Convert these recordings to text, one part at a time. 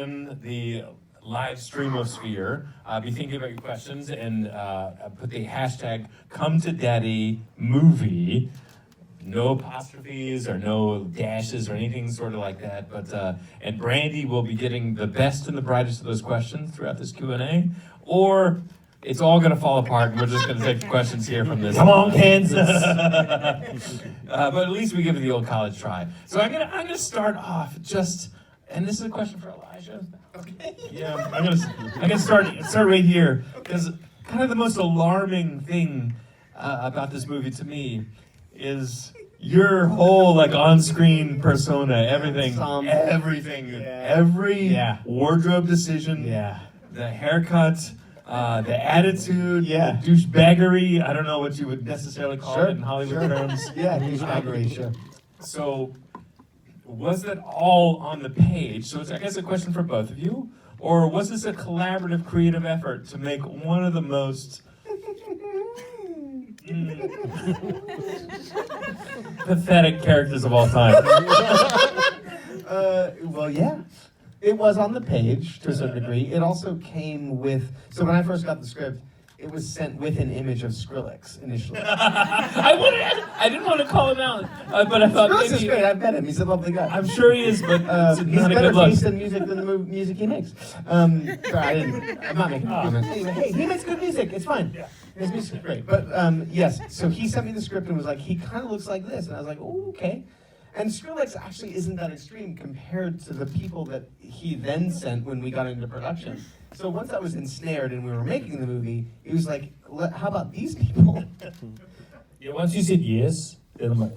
in the live streamosphere. Be thinking about your questions and put the hashtag #ComeToDaddyMovie. No apostrophes or no dashes or anything sort of like that. But and Brandy will be getting the best and the brightest of those questions throughout this Q&A. Or it's all going to fall apart and we're just going to take the questions here from this. Come on, Kansas! But at least we give it the old college try. So I'm gonna start off just, and this is a question for Elijah. Okay. Yeah, I'm gonna start right here because kind of the most alarming thing about this movie to me is your whole like on-screen persona, every wardrobe decision, the haircut, the attitude, the douchebaggery. I don't know what you would necessarily call it in Hollywood terms. Douchebaggery, sure. So, was that all on the page? So it's, I guess, a question for both of you. Or was this a collaborative, creative effort to make one of the most pathetic characters of all time? Well, yeah. It was on the page to a certain degree. It also came with, so when I first got the script, it was sent with an image of Skrillex initially. I didn't want to call him out, but I thought Skrillex maybe... is great, I've met him, he's a lovely guy. I'm sure he is, but He's not a better good look. taste in music than the music he makes. I'm not making comments. Anyway, hey, he makes good music, it's fine. His music's great. But yes, so he sent me the script and was like, he kind of looks like this. And I was like, oh, okay. And Skrillex actually isn't that extreme compared to the people that he then sent when we got into production. So once I was ensnared and we were making the movie, he was like, how about these people? Yeah, once you said yes, then my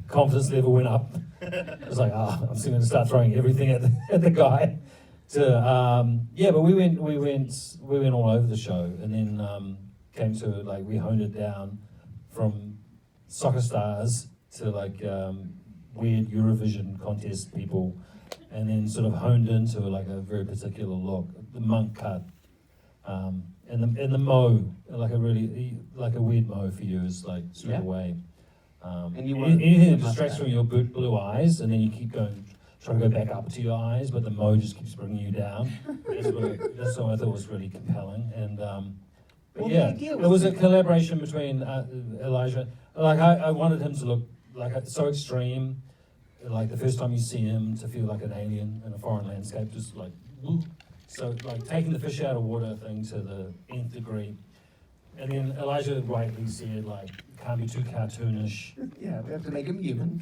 confidence level went up. I was like, I'm just going to start throwing everything at the guy. But we went all over the show, and then came to like we honed it down from soccer stars to like weird Eurovision contest people, and then sort of honed into like a very particular look, the monk cut, and the mo, like a weird mo for you is like straight away. And you anything that distracts from your blue eyes, and then you keep going, trying to go back up to your eyes, but the mo just keeps bringing you down. That's what I thought was really compelling, and it was a collaboration between Elijah. Like I wanted him to look like so extreme, like the first time you see him to feel like an alien in a foreign landscape, just like woo. So like taking the fish out of water thing to the nth degree. And then Elijah rightly said, like, can't be too cartoonish. Yeah, we have to make him human.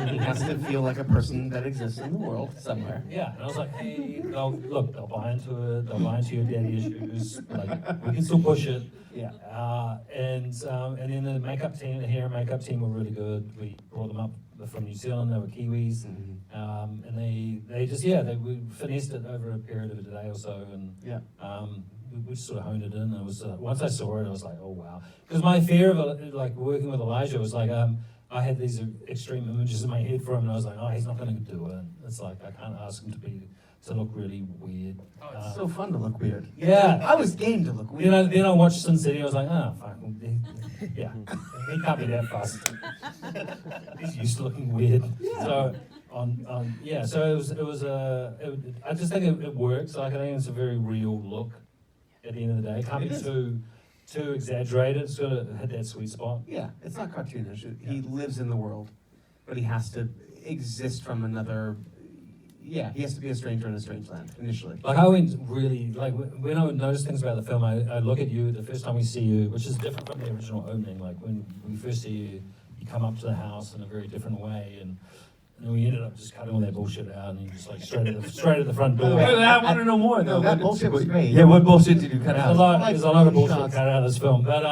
He has to feel like a person that exists in the world somewhere. Yeah, and I was like, hey, they'll buy into it, they'll buy into your daddy issues, like, we can still push it. Yeah. And then the makeup team, the hair and makeup team were really good. We brought them up from New Zealand, they were Kiwis. Mm-hmm. And we finessed it over a period of a day or so, and we sort of honed it in. It was once I saw it, I was like, oh wow. Because my fear of like working with Elijah was like, I had these extreme images in my head for him, and I was like, oh, he's not going to do it. It's like I can't ask him to look really weird. Oh, it's so fun to look weird. Yeah, I was game to look weird. Then I watched Sin City. I was like, fuck, yeah, he can't be that fast. He's used to looking weird. Yeah. So so it was I just think it works. Like I think it's a very real look. At the end of the day, it can't be too exaggerated. It's got to hit that sweet spot. Yeah, it's not cartoonish. He lives in the world, but he has to exist from another. Yeah, he has to be a stranger in a strange land initially. Like I went really like when I would notice things about the film, I look at you the first time we see you, which is different from the original opening. Like when we first see you, you come up to the house in a very different way, and then we ended up just cutting all that bullshit out, and you just like straight at the front door. I want to know more though. That bullshit was great. Yeah, what bullshit did you cut out? There's a lot of bullshit cut out of this film, but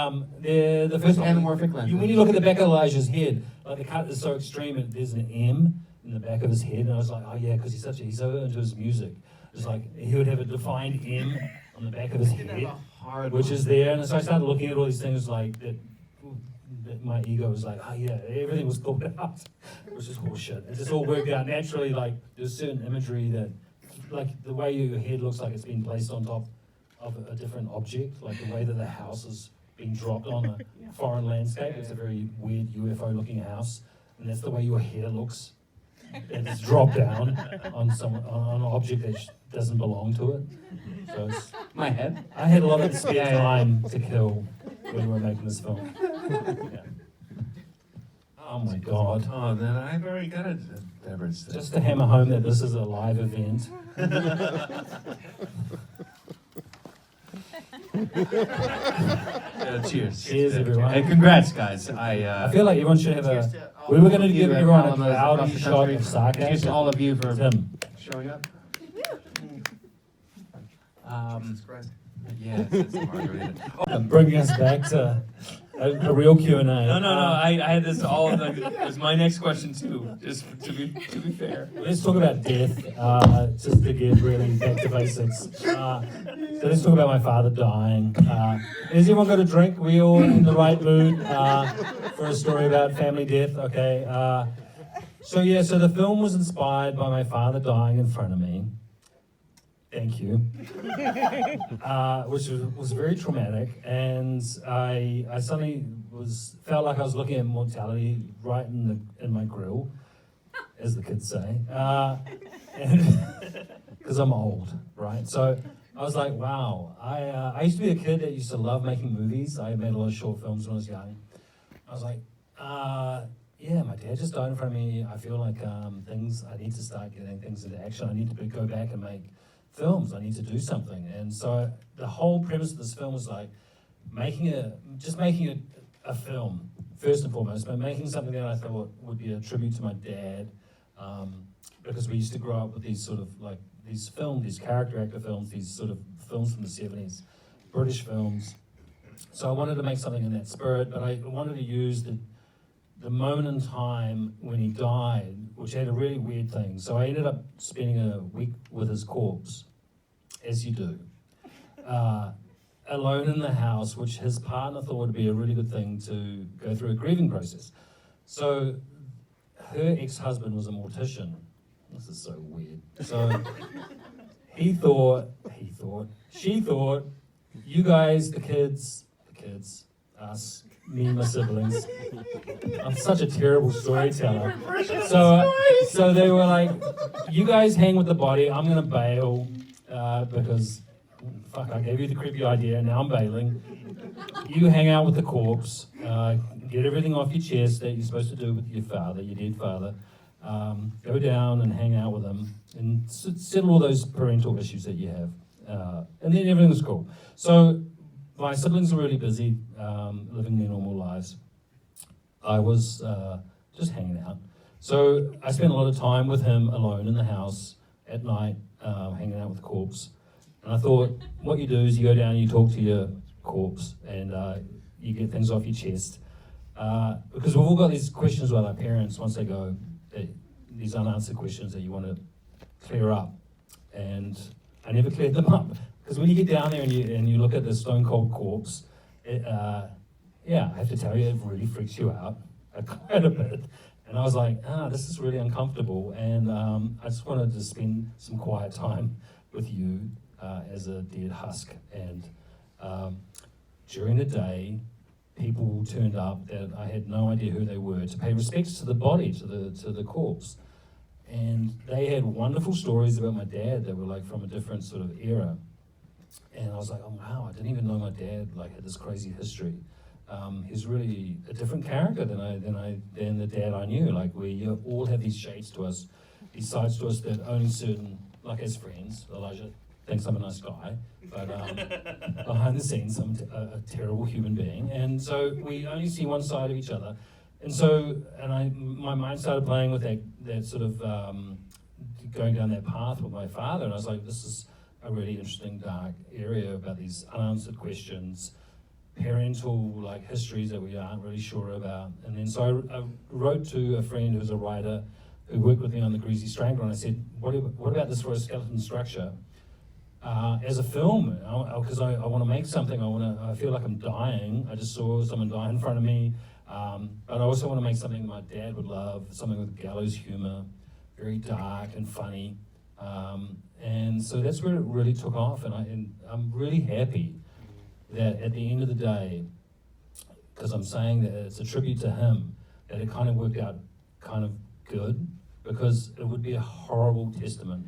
the first one, anamorphic lenses. when you look at the back of Elijah's head, like the cut is so extreme, and there's an M in the back of his head, and I was like, oh yeah, because he's so into his music. It's like he would have a defined M on the back of his head, which is there, and so I started looking at all these things like that. My ego was like, oh yeah, everything was thought out, which is horseshit. It just all worked out naturally. Like there's certain imagery that, like the way your head looks like it's been placed on top of a different object, like the way that the house is being dropped on a foreign landscape. It's a very weird UFO-looking house, and that's the way your hair looks. it's dropped down on an object that doesn't belong to it. So it's, My head. I had a lot of spare time to kill when we were making this film. Yeah. Oh my God. Oh, then I've already got it. Beverage. Just to hammer home that this is a live event. Cheers. Cheers, everyone. And congrats, guys. I feel like everyone should have Cheers a. to all We were going to of you give at everyone a Alamos cloudy across the shot country. of sarcasm. Cheers to all of you for Tim. showing up. Yes, it's a margarita. Bringing us back to a real Q&A. No. I had this all. It was my next question too. Just to be fair. Let's talk about death, just to get really back to basics. So let's talk about my father dying. Has everyone got a drink? We all in the right mood for a story about family death? Okay. So the film was inspired by my father dying in front of me. Thank you. Which was very traumatic, and I suddenly felt like I was looking at mortality right in my grill, as the kids say, because I'm old, right? So I was like, wow. I used to be a kid that used to love making movies. I made a lot of short films when I was young. I was like, yeah, my dad just died in front of me. I feel like I need to start getting things into action. I need to go back and make films. I need to do something. And so the whole premise of this film was like making a film first and foremost, but making something that I thought would be a tribute to my dad, because we used to grow up with these sort of like these character actor films, these sort of films from the 70s, British films. So I wanted to make something in that spirit, but I wanted to use the moment in time when he died, which had a really weird thing. So I ended up spending a week with his corpse, as you do, alone in the house, which his partner thought would be a really good thing to go through a grieving process. So her ex-husband was a mortician. This is so weird. So she thought, you guys, the kids, us, me and my siblings. I'm such a terrible storyteller. So they were like, you guys hang with the body, I'm gonna bail, because, fuck, I gave you the creepy idea, now I'm bailing. You hang out with the corpse, get everything off your chest that you're supposed to do with your father, your dead father. Go down and hang out with him, and settle all those parental issues that you have. And then everything was cool. So my siblings were really busy living their normal lives. I was just hanging out. So I spent a lot of time with him alone in the house at night, hanging out with the corpse. And I thought, what you do is you go down and you talk to your corpse, and you get things off your chest. Because we've all got these questions about our parents once they go, these unanswered questions that you want to clear up. And I never cleared them up. Because when you get down there and you look at the stone cold corpse, I have to tell you, it really freaks you out quite a bit. And I was like, this is really uncomfortable. And I just wanted to spend some quiet time with you as a dead husk. And during the day, people turned up that I had no idea who they were to pay respects to the body, to the corpse. And they had wonderful stories about my dad that were like from a different sort of era. And I was like, oh wow, I didn't even know my dad like had this crazy history. He's really a different character than the dad I knew. Like we all have these shades to us, these sides to us that only certain, like as friends, Elijah thinks I'm a nice guy, but behind the scenes I'm a terrible human being. And so we only see one side of each other. And so, my mind started playing with that sort of going down that path with my father, and I was like, this is a really interesting dark area about these unanswered questions, parental like histories that we aren't really sure about. And then so I wrote to a friend who's a writer who worked with me on The Greasy Strangler, and I said, what about this for a skeleton structure as a film? Because I want to make something. I feel like I'm dying. I just saw someone die in front of me. But I also want to make something my dad would love, something with gallows humor, very dark and funny. And so that's where it really took off, and I'm really happy that at the end of the day, because I'm saying that it's a tribute to him, that it kind of worked out kind of good, because it would be a horrible testament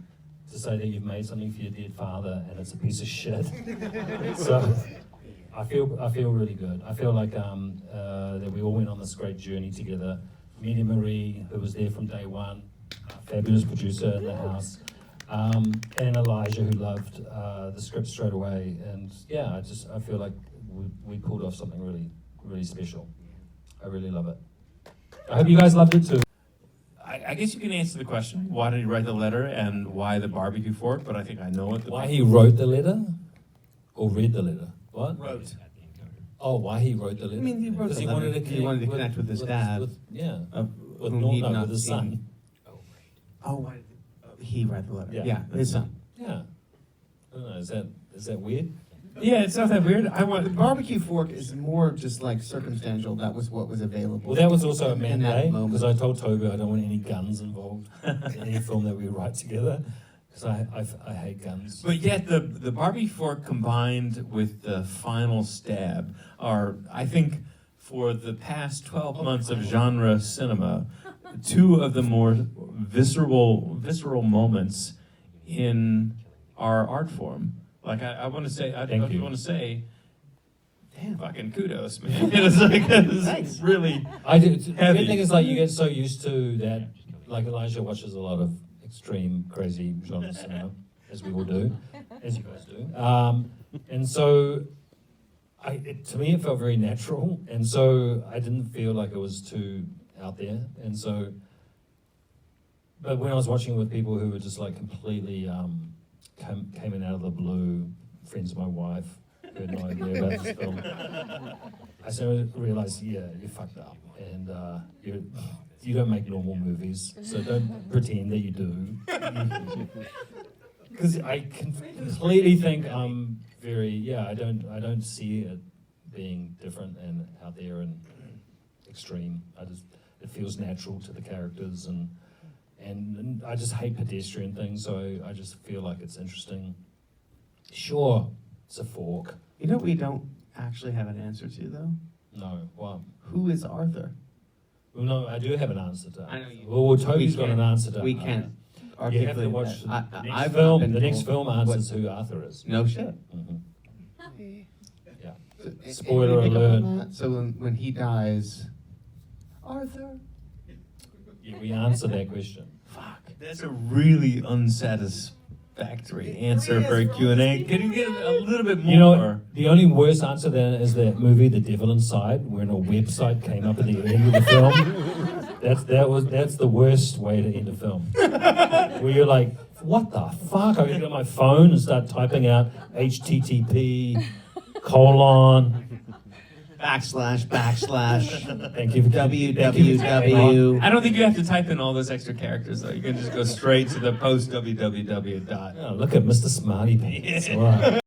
to say that you've made something for your dead father and it's a piece of shit. So I feel really good. I feel like that we all went on this great journey together. Media Marie, who was there from day one, fabulous producer in the house, and Elijah, who loved the script straight away. And yeah, I feel like we pulled off something really, really special. I really love it. I hope you guys loved it too. I guess you can answer the question, why did he write the letter and why the barbecue fork, but I think I know what the... Why he wrote the letter? Or read the letter? What? Wrote. Oh, why he wrote the letter? I mean, he wrote Because the he letter. wanted to He wanted to connect with his dad. Yeah. With whom he'd no, not with his son. seen. Oh, why did he write the letter? Yeah. Yeah, his son. Yeah. I don't know, is that weird? Yeah, it's not that weird. The barbecue fork is more just like circumstantial. That was what was available. Well, that was also a in that mandate, moment. because I told Toby I don't want any guns involved in any film that we write together, because I hate guns. But yet the barbecue fork combined with the final stab are, I think, for the past 12 months of genre cinema, two of the more visceral moments in our art form. Like I want to say, I Thank you. want to say, damn, fucking kudos, man. It's really I do. The heavy. good thing is, like, you get so used to that. Like, Elijah watches a lot of extreme, crazy genre cinema, as we all do, as you guys do. And so, to me, it felt very natural, and so I didn't feel like it was too out there. And so, but when I was watching with people who were just like completely came in out of the blue, friends of my wife, who had no idea about this film, I sort of realized, yeah, you fucked up, and you don't make normal movies, so don't pretend that you do. Because I completely think I'm very, I don't see it being different and out there and extreme. It feels natural to the characters, and I just hate pedestrian things, so I just feel like it's interesting. Sure, it's a fork. You know what we don't actually have an answer to, though? No, what? Who is Arthur? Well, no, I do have an answer to that. I know you- Well, Toby's got an answer to We can't You have to articulate watch that. the next I've film. not been The next told film what- answers who Arthur is. No shit. Mhm. Yeah. Any Spoiler pick up on alert. that? So when he dies, Arthur. Yeah, we answer that question. Fuck. That's a really unsatisfactory answer for a Q&A. Can you get a little bit more? You know, the only worst answer then is that movie, The Devil Inside, when a website came up at the end of the film. That's the worst way to end a film. Where you're like, what the fuck? I get on my phone and start typing out HTTP : // Thank you for www. I don't think you have to type in all those extra characters, though. You can just go straight to the post www dot. Oh, look at Mr. Smarty Pants. All right.